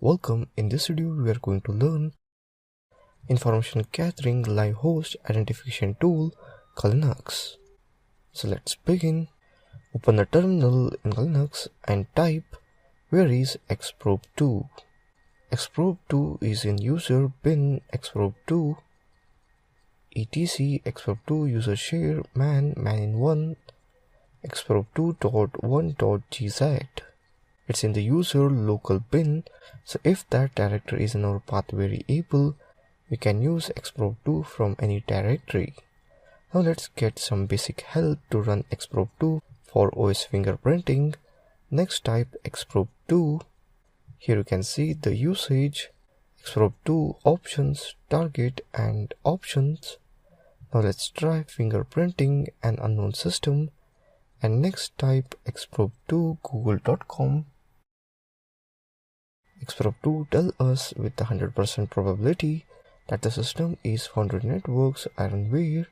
Welcome. In this video we are going to learn information gathering live host identification tool called Linux. So let's begin. Open the terminal in Linux and type where is xprobe2. xprobe2 is in user bin xprobe2 etc xprobe2 user share man in1 xprobe2.1.gz. It's in the user local bin, so if that directory is in our path variable, we can use xprobe2 from any directory. Now let's get some basic help to run xprobe2 for OS fingerprinting. Next type xprobe2. Here you can see the usage, xprobe2 options, target and options. Now let's try fingerprinting an unknown system and next type xprobe2 google.com. xprobe2 tells us with the 100% probability that the system is foundry networks ironware.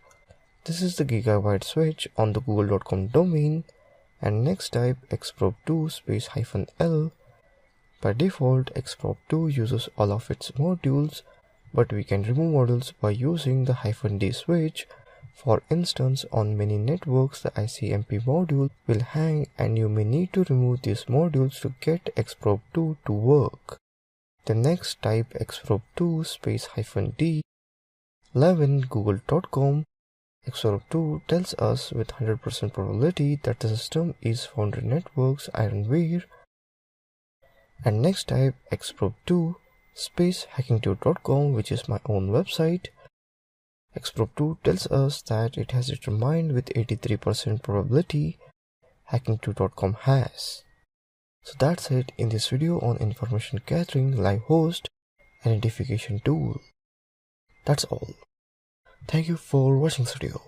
This is the gigabyte switch on the google.com domain and next type xprobe2 space -l. By default, xprobe2 uses all of its modules, but we can remove modules by using the -d switch. For instance, on many networks, the ICMP module will hang and you may need to remove these modules to get xprobe2 to work. The next type xprobe2 space -d 11 google.com. xprobe2 tells us with 100% probability that the system is foundry networks ironware. And next type xprobe2 space hackingtube.com, which is my own website. xprobe2 tells us that it has determined with 83% probability hackingtube.com has. So that's it in this video on information gathering live host identification tool. That's all. Thank you for watching this video.